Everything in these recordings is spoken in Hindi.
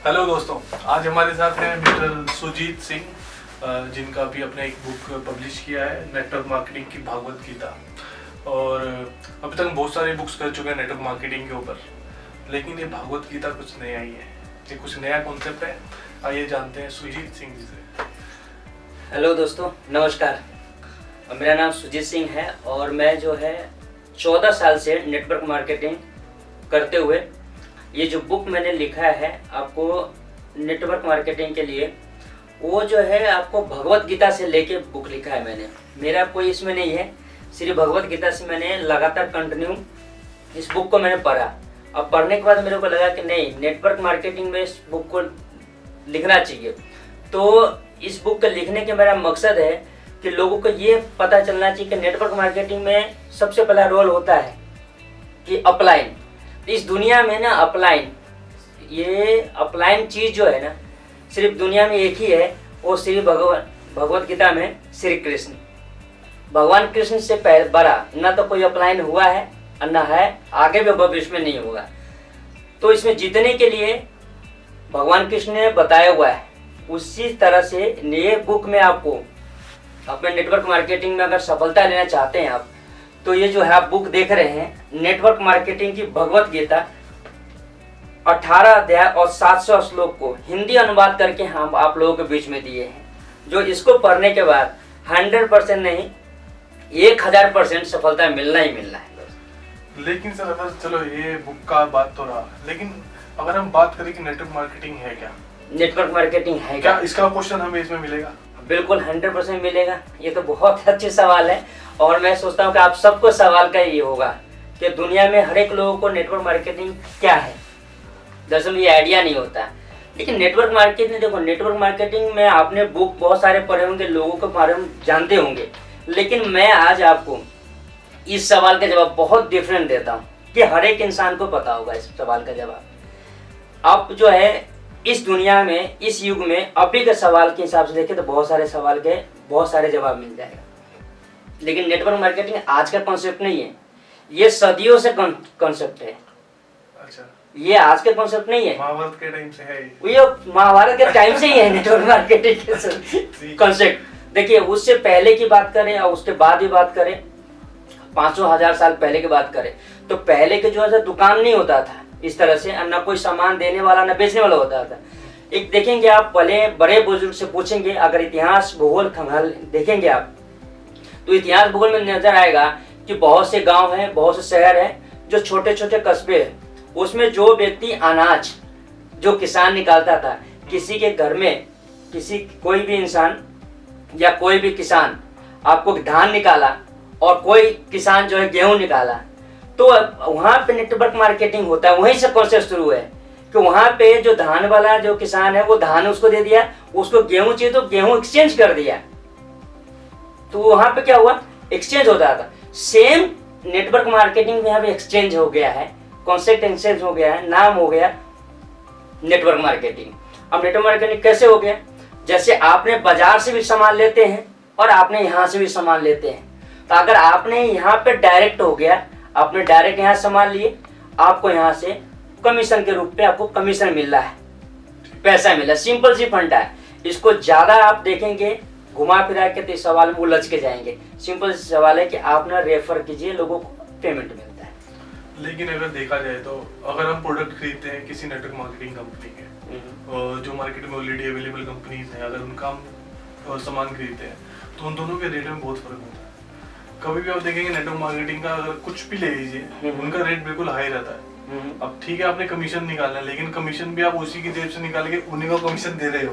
हेलो दोस्तों, आज हमारे साथ हैं मिस्टर सुजीत सिंह, जिनका भी अपने एक बुक पब्लिश किया है नेटवर्क मार्केटिंग की भागवत गीता। और अभी तक बहुत सारे बुक्स कर चुके हैं नेटवर्क मार्केटिंग के ऊपर, लेकिन ये भागवत गीता कुछ नया ही है, ये कुछ नया कॉन्सेप्ट है। आइए जानते हैं सुजीत सिंह जी से। हेलो दोस्तों, नमस्कार। मेरा नाम सुजीत सिंह है और मैं जो है 14 साल से नेटवर्क मार्केटिंग करते हुए ये जो बुक मैंने लिखा है आपको नेटवर्क मार्केटिंग के लिए, वो जो है आपको भगवत गीता से लेके बुक लिखा है मैंने। मेरा कोई इसमें नहीं है, सिर्फ भगवत गीता से मैंने लगातार कंटिन्यू इस बुक को मैंने पढ़ा। अब पढ़ने के बाद मेरे को लगा कि नहीं, नेटवर्क मार्केटिंग में इस बुक को लिखना चाहिए। तो इस बुक के लिखने के मेरा मकसद है कि लोगों को ये पता चलना चाहिए कि नेटवर्क मार्केटिंग में सबसे पहला रोल होता है कि अपलाइन। इस दुनिया में ना अपलाइन, ये अपलाइन चीज जो है ना सिर्फ दुनिया में एक ही है, वो श्री भगवत गीता में श्री कृष्ण, भगवान कृष्ण से बड़ा ना तो कोई अपलाइन हुआ है और ना है, आगे भी भविष्य में नहीं होगा। तो इसमें जीतने के लिए भगवान कृष्ण ने बताया हुआ है, उसी तरह से ये बुक में आपको अपने नेटवर्क मार्केटिंग में अगर सफलता लेना चाहते हैं आप, तो ये जो है आप बुक देख रहे हैं नेटवर्क मार्केटिंग की भगवत गीता 18 अध्याय और 700 श्लोक को हिंदी अनुवाद करके हम आप लोगों के बीच में दिए हैं, जो इसको पढ़ने के बाद 100% नहीं 1000% सफलता मिलना ही मिलना है। लेकिन सर, अगर चलो ये बुक का बात तो रहा, लेकिन अगर हम बात करें कि नेटवर्क मार्केटिंग है क्या, नेटवर्क मार्केटिंग है क्या, इसका क्वेश्चन हमें इसमें मिलेगा? बिल्कुल 100% मिलेगा। ये तो बहुत अच्छे सवाल है और मैं सोचता हूँ कि आप सबको सवाल का ये होगा कि दुनिया में हर एक लोगों को नेटवर्क मार्केटिंग क्या है, दरअसल ये आइडिया नहीं होता। लेकिन नेटवर्क मार्केटिंग, देखो नेटवर्क मार्केटिंग में आपने बुक बहुत सारे पढ़े होंगे, लोगों के बारे में जानते होंगे, लेकिन मैं आज आपको इस सवाल का जवाब बहुत डिफरेंट देता हूँ कि हर एक इंसान को पता होगा इस सवाल का जवाब। आप जो है इस दुनिया में, इस युग में अभी के सवाल के हिसाब से देखें तो बहुत सारे सवाल के बहुत सारे जवाब मिल जाएगा। लेकिन नेटवर्क मार्केटिंग आज का कॉन्सेप्ट नहीं है, ये सदियों से कॉन्सेप्ट है। अच्छा, ये आज के कॉन्सेप्ट नहीं है, महाभारत के टाइम से है ये महाभारत के टाइम से ही है नेटवर्क मार्केटिंग के कॉन्सेप्ट। देखिए, उससे पहले की बात करें और उसके बाद ही बात करें, 500,000 साल पहले की बात करें, तो पहले के जो है दुकान नहीं होता था इस तरह से, न कोई सामान देने वाला न बेचने वाला होता था। एक देखेंगे आप, पहले बड़े बुजुर्ग से पूछेंगे, अगर इतिहास भूगोल देखेंगे आप, तो इतिहास भूगोल में नजर आएगा कि बहुत से गांव हैं, बहुत से शहर हैं, जो छोटे छोटे कस्बे हैं, उसमें जो व्यक्ति अनाज जो किसान निकालता था, किसी के घर में कोई भी इंसान या कोई भी किसान आपको धान निकाला और कोई किसान जो है गेहूं निकाला, तो वहां पे नेटवर्क मार्केटिंग होता है। वहीं से प्रोसेस शुरू है कि वहां पे जो धान वाला जो किसान है वो धान उसको दे दिया, उसको गेहूं चाहिए तो गेहूं एक्सचेंज कर दिया, तो वहां पे क्या हुआ, एक्सचेंज होता था। सेम नेटवर्क मार्केटिंग में यहाँ पे एक्सचेंज हो गया है, कॉन्सेप्ट एक्सचेंज हो गया है, नाम हो गया नेटवर्क मार्केटिंग। अब नेटवर्क मार्केटिंग कैसे हो गया, जैसे आपने बाजार से भी सामान लेते हैं और आपने यहाँ से भी सामान लेते हैं, तो अगर आपने यहाँ पे डायरेक्ट हो गया, आपने डायरेक्ट यहाँ सामान लिए, आपको यहाँ से कमीशन के रूप में आपको कमीशन मिल रहा है, पैसा मिला। सिंपल सी फंडा है। इसको ज्यादा आप देखेंगे घुमा फिरा के तो इस सवाल में उलझ के जाएंगे। सिंपल सवाल है कि आप ना रेफर कीजिए, लोगों को पेमेंट मिलता है। लेकिन अगर देखा जाए तो अगर हम प्रोडक्ट खरीदते हैं किसी नेटवर्क मार्केटिंग कंपनी के, जो मार्केट में ऑलरेडी अवेलेबल कंपनीज हैं, अगर उनका हम सामान खरीदते हैं तो उन दोनों के रेट में बहुत फर्क होता है। कभी भी आप देखेंगे नेटवर्क मार्केटिंग का अगर कुछ भी ले लीजिए, उनका रेट बिल्कुल हाई रहता है। अब ठीक है, आपने कमीशन निकालना है, लेकिन कमीशन भी आप उसी की जेब से निकाल के उन्हीं को कमीशन दे रहे हो,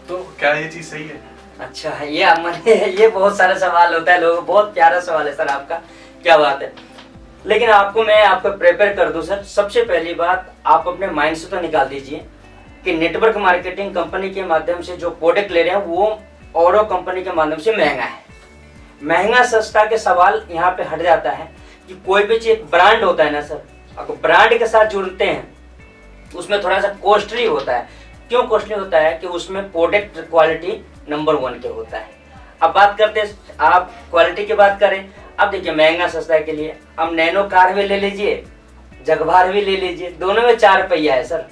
तो क्या ये चीज सही है? अच्छा, ये बहुत सारा सवाल होता है लोगों, बहुत प्यारा सवाल है सर आपका, क्या बात है। लेकिन मैं आपको प्रिपेयर कर दूं सर। सबसे पहली बात, आप अपने माइंड से तो निकाल दीजिए कि नेटवर्क मार्केटिंग कंपनी के माध्यम से जो प्रोडक्ट ले रहे हैं वो औरों कंपनी के माध्यम से महंगा है। महंगा सस्ता के सवाल यहाँ पे हट जाता है कि कोई भी चीज ब्रांड होता है ना सर, आपको ब्रांड के साथ जुड़ते हैं उसमें थोड़ा सा कॉस्टली होता है। क्यों कॉस्टली होता है कि उसमें प्रोडक्ट क्वालिटी नंबर 1 के होता है। अब बात करते हैं, आप क्वालिटी की बात करें, अब देखिए महंगा सस्ता के लिए अब नैनो कार भी ले लीजिए, जगभार भी ले लीजिए, दोनों में 4 पहिया है सर।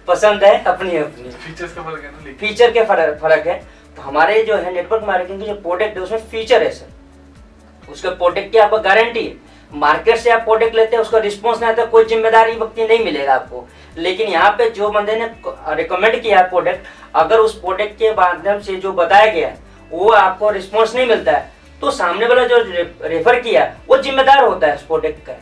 पसंद है अपनी अपनी। फीचर्स का फर्क है ना, लेकिन फीचर के फर्क है। तो हमारे जो है नेटवर्क मार्केटिंग के जो प्रोडक्ट है उसमें फीचर है सर, उसके प्रोडक्ट की आपको गारंटी है। मार्केट से आप प्रोडक्ट लेते हैं, उसका रिस्पॉन्स नहीं आता, कोई जिम्मेदारी व्यक्ति नहीं मिलेगा आपको। लेकिन यहाँ पे जो बंदे ने रिकमेंड किया है प्रोडक्ट, अगर उस प्रोडक्ट के माध्यम से जो बताया गया है वो आपको रिस्पॉन्स नहीं मिलता है, तो सामने वाला जो रेफर किया वो जिम्मेदार होता है उस प्रोडक्ट का।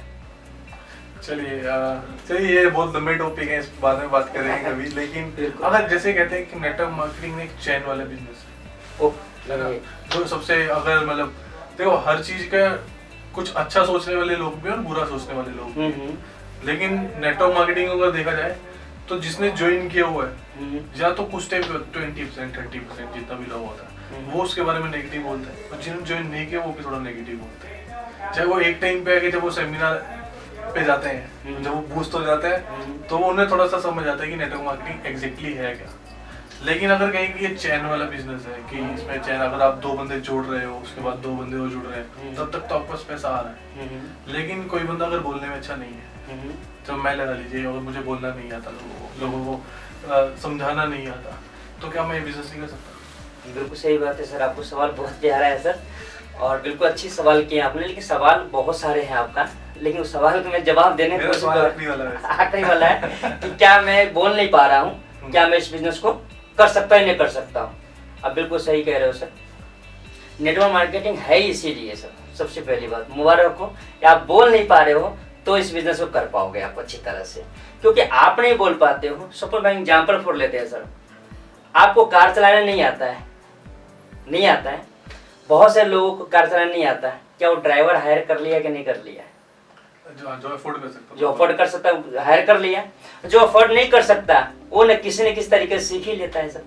चलिए ये बहुत लंबे टॉपिक है, इस बाद में बात करेंगे कभी। लेकिन अगर जैसे कहते हैं कि नेटवर्क मार्केटिंग एक चैन वाला बिजनेस है, तो सबसे अगर मतलब देखो हर चीज का कुछ अच्छा सोचने वाले लोग भी और बुरा सोचने वाले लोग भी। लेकिन नेटवर्क मार्केटिंग अगर देखा जाए तो जिसने ज्वाइन किया हुआ है या तो कुछ टाइम 20% 30% जितना भी लोग होता है वो उसके बारे में नेगेटिव बोलता है, और जिन्होंने ज्वाइन नहीं किया वो भी थोड़ा नेगेटिव बोलते हैं। चाहे वो एक टाइम पे आके जब वो सेमिनार पे जाते हैं, जब वो बूस्ट हो जाते हैं तो उन्हें थोड़ा सा समझ आता है कि नेटवर्क मार्केटिंग एग्जैक्टली है क्या। लेकिन अगर कहें कि ये चैन वाला बिजनेस है कि इसमें चैन अगर आप 2 बंदे जोड़ रहे हो, उसके बाद 2 बंदे और जुड़ रहे हैं, तब तक तो आपके पास पैसा आ रहा है। लेकिन कोई बंदा अगर बोलने में अच्छा नहीं है, जब मैं लगा लीजिए और मुझे बोलना नहीं आता, लोगों को समझाना नहीं आता, तो क्या मैं ये बिजनेस नहीं कर सकता? बिल्कुल सही बात है सर, आपको सवाल बहुत प्यारा है सर, और बिल्कुल अच्छी सवाल किया आपने। लेकिन सवाल बहुत सारे हैं आपका, लेकिन उस सवाल को मैं जवाब देने की कोशिश आखिरी वाला है कि क्या मैं बोल नहीं पा रहा हूँ, क्या मैं इस बिजनेस को कर सकता है नहीं कर सकता हूँ। आप बिल्कुल सही कह रहे हो सर, नेटवर्क मार्केटिंग है ही इसीलिए सर। सबसे पहली बात मुबारक हो कि आप बोल नहीं पा रहे हो तो इस बिजनेस को कर पाओगे आप अच्छी तरह से, क्योंकि आप नहीं बोल पाते हो। सपोज मैं एग्जाम्पल फोड़ लेते हैं सर, आपको कार चलाना नहीं आता है, नहीं आता है, बहुत से लोगों को कार चलाना नहीं आता है, क्या वो ड्राइवर हायर कर लिया कि नहीं कर लिया? जो अफोर्ड कर सकता, जो अफोर्ड कर सकता हायर कर लिया। जो अफोर्ड नहीं कर सकता वो न किसी तरीके से सीख ही लेता है सर।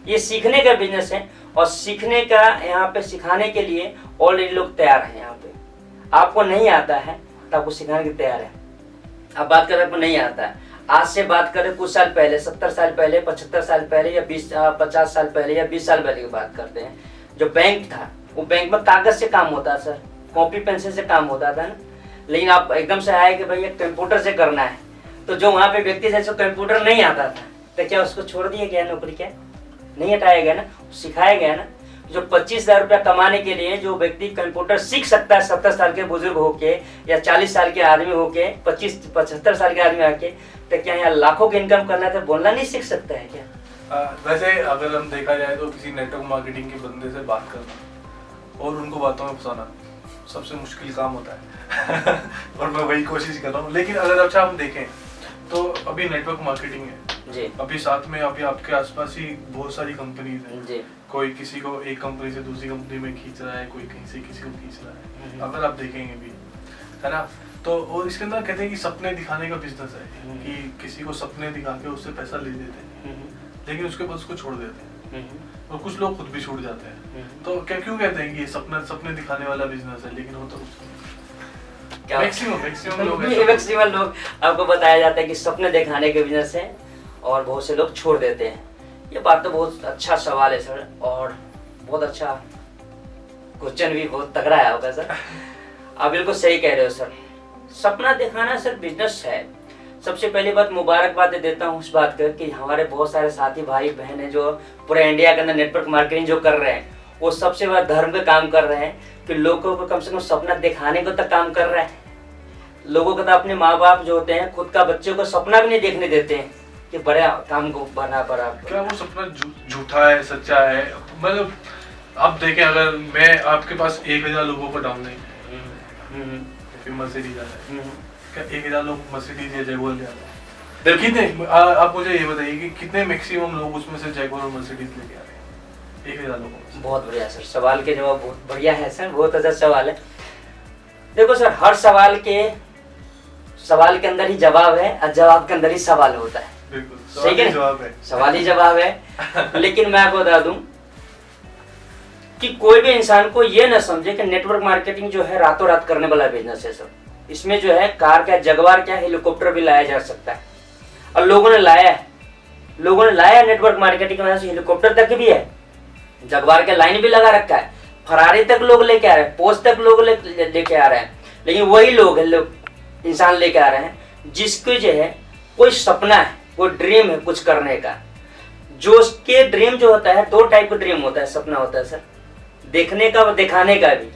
ये सीखने का बिजनेस है, और सीखने का यहाँ पे सिखाने के लिए ऑलरेडी लोग तैयार हैं यहाँ पे। आपको नहीं आता है तो आपको सिखाने के तैयार है। अब बात करें आपको नहीं आता है, आज से बात करें कुछ साल पहले, 70 साल पहले, 75 साल पहले, या 50 साल पहले या 20 साल पहले की बात करते हैं। जो बैंक था वो बैंक में कागज से काम होता सर, कॉपी पेंसिल से काम होता था ना। लेकिन आप एकदम से आए कि भैया कंप्यूटर से करना है, तो जो वहाँ पे व्यक्ति जैसे कंप्यूटर नहीं आता था तो क्या उसको छोड़ दिया गया नौकरी? क्या नहीं हटाया गया ना, सिखाया गया ना। जो 25,000 रुपया कमाने के लिए जो व्यक्ति कंप्यूटर सीख सकता है 70 साल के बुजुर्ग होके या 40 साल के आदमी होके, 25-75 साल के आदमी आके, तो क्या यहाँ लाखों की इनकम करना है तो बोलना नहीं सीख सकता है क्या? वैसे अगर हम देखा जाए तो किसी नेटवर्क मार्केटिंग के बंदे से बात करना और उनको बातों में फंसाना सबसे मुश्किल काम होता है और मैं वही कोशिश कर रहा हूँ। लेकिन अगर अच्छा हम देखें तो अभी नेटवर्क मार्केटिंग है जी, अभी साथ में अभी आपके आसपास ही बहुत सारी कंपनीज हैं जी। कोई किसी को एक कंपनी से दूसरी कंपनी में खींच रहा है, कोई कहीं से किसी को खींच रहा है। अगर आप देखेंगे भी है ना, तो और इसके अंदर कहते हैं कि सपने दिखाने का बिजनेस है कि किसी को सपने दिखा के उससे पैसा ले देते हैं, लेकिन उसके बाद उसको छोड़ देते हैं और कुछ लोग खुद भी छूट जाते हैं। तो क्या क्यों कहते हैं कि ये सपने दिखाने वाला बिजनेस है, लेकिन होता कुछ मैक्सिमम लोग आपको बताया जाता है कि सपने दिखाने के बिजनेस है और बहुत से लोग छोड़ देते हैं। ये बात तो बहुत अच्छा सवाल है सर, और बहुत अच्छा क्वेश्चन भी बहुत तगड़ा है आपका सर। आप बिल्कुल सही कह रहे हो सर, सपना दिखाना सर बिजनेस है। सबसे पहली बात मुबारकबाद देता हूँ उस बात कर कि हमारे बहुत सारे साथी भाई बहन हैं जो पूरे इंडिया के अंदर नेटवर्क मार्केटिंग जो कर रहे हैं, वो सबसे बड़ा धर्म पे काम कर रहे हैं कि लोगों को कम से कम सपना दिखाने को तक काम कर रहे हैं। लोगों को तो अपने माँ बाप जो होते हैं खुद का बच्चों को सपना भी नहीं देखने देते हैं कि बड़ा काम को बना पड़ा। क्या वो सपना झूठा है सच्चा है? मतलब आप देखें, अगर मैं आपके पास 1000 लोगों को डालना है मर्सिडीज आता है, क्या 1000 लोग मर्सिडीज या जैगुआर ले आते हैं? कितने आप मुझे ये बताइए कि कितने मैक्सिमम लोग उसमें से जैगुआर और मर्सिडीज लेके आ रहे हैं 1000 लोगों में? बहुत बढ़िया सर, सवाल के जवाब बहुत बढ़िया है सर, बहुत अच्छा सवाल है। देखो सर, हर सवाल के अंदर ही जवाब है और जवाब के अंदर ही सवाल होता है। बिल्कुल, सही है, सवाल ही जवाब है। लेकिन मैं आपको बता दूं कि कोई भी इंसान को ये ना समझे कि नेटवर्क मार्केटिंग जो है रातों रात करने वाला बिजनेस है सर। इसमें जो है कार क्या, जगवार क्या, हेलीकॉप्टर भी लाया जा सकता है, और लोगों ने लाया नेटवर्क मार्केटिंग की वजह से हेलीकॉप्टर तक भी है, जगवार के लाइन भी लगा रखा है, फरारी तक लोग लेके आ रहे हैं, पोस्ट तक लोग लेके आ रहे हैं। लेकिन वही लोग इंसान लेके आ रहे हैं जिसके जो है कोई सपना है, वो ड्रीम है कुछ करने का। जो उसके ड्रीम जो होता है, 2 टाइप का ड्रीम होता है, सपना होता है सर, देखने का व दिखाने का भी।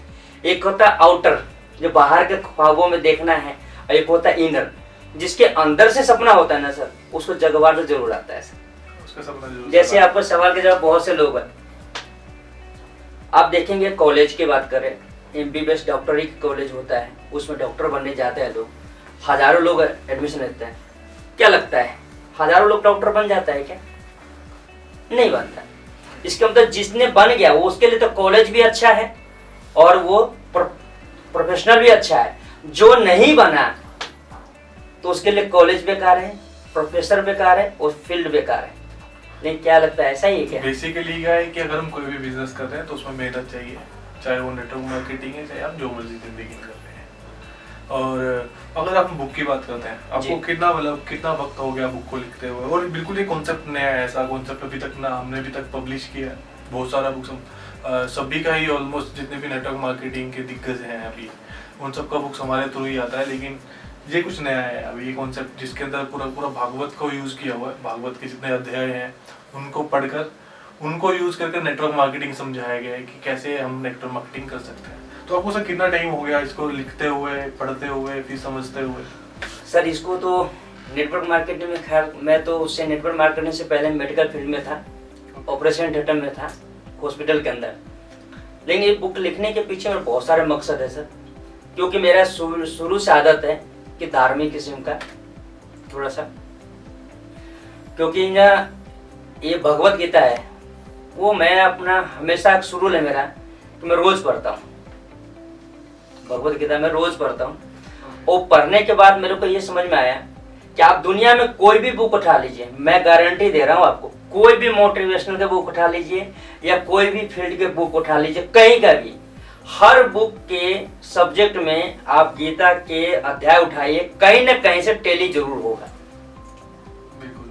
एक होता है आउटर, जो बाहर के ख्वाबों में देखना है, और एक होता है इनर, जिसके अंदर से सपना होता है ना सर, उसको जगवार तो जरूर आता है सर। उसका सपना जरूर। जैसे आपको सवाल के जवाब बहुत से लोग हैं, आप देखेंगे कॉलेज की बात करें, MBBS डॉक्टरी कॉलेज होता है, उसमें डॉक्टर बनने जाते हैं लोग, हजारों लोग एडमिशन लेते हैं। क्या लगता है हजारों लोग डॉक्टर बन जाता है क्या? नहीं बनता। इसके मतलब जिसने बन गया वो, उसके लिए तो कॉलेज भी अच्छा है और वो प्रोफेशनल भी अच्छा है। जो नहीं बना तो उसके लिए कॉलेज बेकार है, प्रोफेसर बेकार है और फील्ड बेकार है। लेकिन क्या लगता है ऐसा ही है क्या? बेसिकली क्या है कि अगर हम कोई भी बिजनेस कर रहे हैं तो उसमें मेहनत चाहिए, चाहे वो नेटवर्क मार्केटिंग है, चाहे आप जो मर्जी जिंदगी में कर रहे हैं। और अगर आप बुक की बात करते हैं, आपको कितना वक्त हो गया बुक को लिखते हुए? और बिल्कुल ये कॉन्सेप्ट नया है, ऐसा कॉन्सेप्ट अभी तक ना हमने अभी तक पब्लिश किया है। बहुत सारा बुक्स सभी का ही ऑलमोस्ट, जितने भी नेटवर्क मार्केटिंग के दिग्गज हैं अभी, उन सब का बुक्स हमारे थ्रू ही आता है। लेकिन ये कुछ नया है अभी, ये कॉन्सेप्ट जिसके अंदर पूरा भागवत को यूज किया हुआ है। भागवत के जितने अध्याय हैं उनको पढ़कर, उनको यूज करके नेटवर्क मार्केटिंग समझाया गया है कि कैसे हम नेटवर्क मार्केटिंग कर सकते हैं। तो आपको सर कितना टाइम हो गया इसको लिखते हुए, पढ़ते हुए, फिर समझते हुए? सर इसको तो नेटवर्क मार्केटिंग में, खैर मैं तो उससे नेटवर्क मार्केटिंग से पहले मेडिकल फील्ड में था, ऑपरेशन थिएटर में था, हॉस्पिटल के अंदर। लेकिन ये बुक लिखने के पीछे मेरे बहुत सारे मकसद है सर, क्योंकि मेरा शुरू से आदत है कि धार्मिक किस्म का थोड़ा सा, क्योंकि ना ये भगवत गीता है, वो मैं अपना हमेशा शुरू है मेरा कि मैं रोज पढ़ता हूँ। भगवत गीता मैं रोज पढ़ता हूँ, और पढ़ने के बाद मेरे को ये समझ में आया कि आप दुनिया में कोई भी बुक उठा लीजिए, मैं गारंटी दे रहा हूँ आपको, कोई भी मोटिवेशनल के बुक उठा लीजिए या कोई भी फील्ड के बुक उठा लीजिए, कहीं का भी, हर बुक के सब्जेक्ट में आप गीता के अध्याय उठाइए, कहीं ना कहीं से टेली जरूर होगा।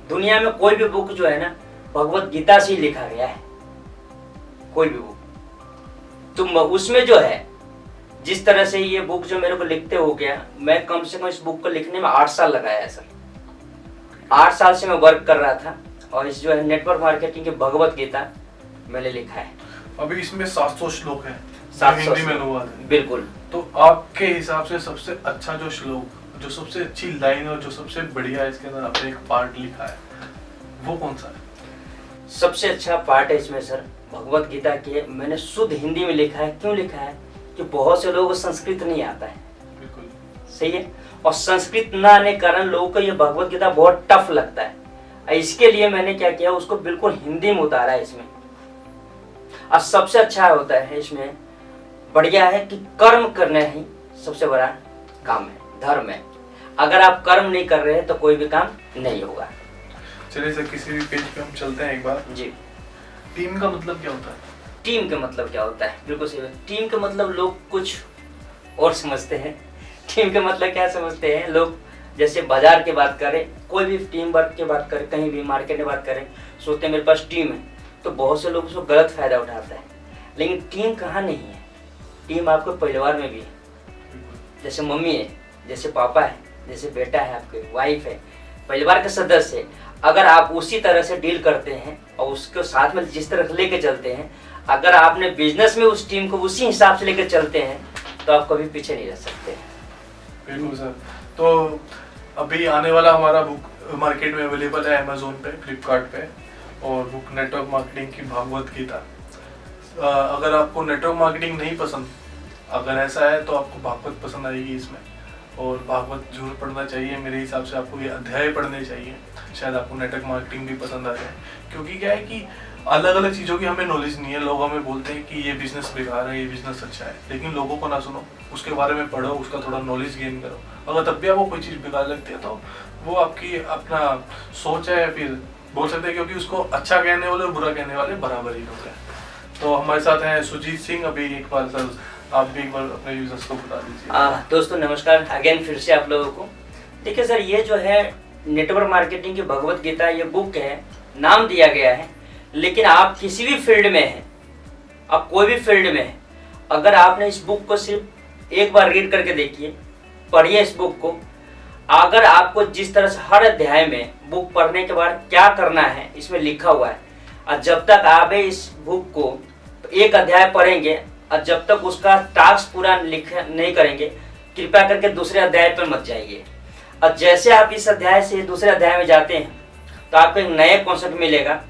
दुनिया में कोई भी बुक जो है ना, भगवत गीता से ही लिखा गया है, कोई भी बुक। तो उसमें जो है, जिस तरह से ये बुक जो मेरे को लिखते हो गया, मैं कम से कम इस बुक को लिखने में 8 साल लगाया है सर। 8 साल से मैं वर्क कर रहा था, और इस जो है नेटवर्क मार्केटिंग की भगवत गीता मैंने लिखा है। अभी इसमें 700 श्लोक है, 700 हिंदी में अनुवाद है। बिल्कुल। तो आपके हिसाब से सबसे अच्छा जो श्लोक, जो सबसे अच्छी लाइन और जो सबसे बढ़िया इसके अंदर आपने एक पार्ट लिखा है, वो कौन सा है? सबसे अच्छा पार्ट है इसमें सर भगवत गीता के, मैंने शुद्ध हिंदी में लिखा है। क्यों लिखा है कि बहुत से लोगों को संस्कृत नहीं आता है। बिल्कुल सही है, और संस्कृत न आने के कारण लोगों को ये भगवत गीता बहुत टफ लगता है। इसके लिए मैंने क्या किया, उसको बिल्कुल हिंदी में उतारा है इसमें। और सबसे अच्छा होता है इसमें, बढ़िया है कि कर्म करना ही सबसे बड़ा काम है, धर्म है। अगर आप कर्म नहीं कर रहे तो कोई भी काम नहीं होगा। चलिए सर, किसी भी पेज पे हम चलते हैं एक बार जी। टीम का मतलब क्या होता है? टीम का मतलब क्या होता है, बिल्कुल सही है। टीम का मतलब लोग कुछ और समझते हैं। टीम का मतलब क्या समझते हैं लोग, जैसे बाजार की बात करें, कोई भी टीम वर्क की बात करें, कहीं भी मार्केट में बात करें, सोचते हैं मेरे पास टीम है, तो बहुत से लोग उसको गलत फायदा उठाते हैं। लेकिन टीम कहाँ नहीं है, टीम आपके परिवार में भी है। जैसे मम्मी है, जैसे पापा है, जैसे बेटा है, आपके वाइफ है, परिवार के सदस्य है। अगर आप उसी तरह से डील करते हैं और उसके साथ में जिस तरह लेके चलते हैं, अगर आपने बिजनेस में उस टीम को उसी हिसाब से लेके चलते हैं, तो आप कभी पीछे नहीं रह सकते। बिल्कुल सर। तो अभी आने वाला हमारा बुक मार्केट में अवेलेबल है, अमेजोन पे, फ्लिपकार्ट पे, और बुक नेटवर्क मार्केटिंग की भागवत गीता। अगर आपको नेटवर्क मार्केटिंग नहीं पसंद, अगर ऐसा है तो आपको भागवत पसंद आएगी इसमें, और भागवत जरूर पढ़ना चाहिए। मेरे हिसाब से आपको ये अध्याय पढ़ने चाहिए, शायद आपको नेटवर्क मार्केटिंग भी पसंद आ जाए। क्योंकि क्या है कि अलग अलग चीज़ों की हमें नॉलेज नहीं है। लोग हमें बोलते हैं कि ये बिजनेस बेकार है, ये बिजनेस अच्छा है, लेकिन लोगों को ना सुनो, उसके बारे में पढ़ो, उसका थोड़ा नॉलेज गेन करो। अगर तब भी आपको कोई चीज़ बेकार लगती है तो वो आपकी अपना सोच है, फिर बोल सकते हैं, क्योंकि उसको अच्छा कहने वाले और बुरा कहने वाले बराबर ही लोग हैं। तो हमारे साथ हैं सुजीत सिंह। अभी एक बार सर आप भी एक बार अपने यूजर्स को बता दीजिए। दोस्तों नमस्कार अगेन, फिर से आप लोगों को। देखिए सर, ये जो है नेटवर्क मार्केटिंग की भगवत गीता, ये बुक है, नाम दिया गया है। लेकिन आप किसी भी फील्ड में हैं, आप कोई भी फील्ड में हैं, अगर आपने इस बुक को सिर्फ एक बार रीड करके देखिए, पढ़िए इस बुक को, अगर आपको जिस तरह से हर अध्याय में बुक पढ़ने के बाद क्या करना है इसमें लिखा हुआ है, और जब तक आप इस बुक को एक अध्याय पढ़ेंगे और जब तक उसका टास्क पूरा नहीं करेंगे, कृपया करके दूसरे अध्याय पर मत जाइए। और जैसे आप इस अध्याय से दूसरे अध्याय में जाते हैं तो आपको एक नया कॉन्सेप्ट मिलेगा।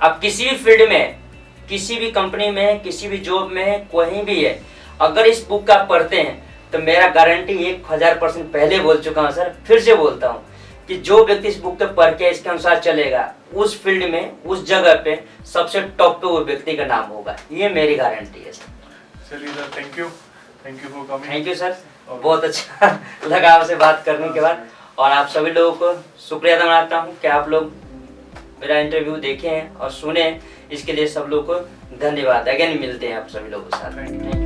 आप किसी भी फील्ड में, किसी भी कंपनी में, किसी भी जॉब में, कहीं भी है, अगर इस बुक का आप पढ़ते हैं तो मेरा गारंटी 1000% पहले बोल चुका हूँ सर, फिर से बोलता हूँ कि जो व्यक्ति इस बुक को पढ़ के इसके अनुसार चलेगा, उस फील्ड में, उस जगह पे सबसे टॉप पे वो व्यक्ति का नाम होगा। ये मेरी गारंटी है सर। चलिए sir, thank you for coming. Thank you sir, बहुत अच्छा लगा आपसे बात करने के बाद। और आप सभी लोगों को शुक्रिया अदा करता हूँ कि आप लोग मेरा इंटरव्यू देखे हैं और सुने, इसके लिए सब लोगों को धन्यवाद। अगेन मिलते हैं आप सभी लोगों के साथ।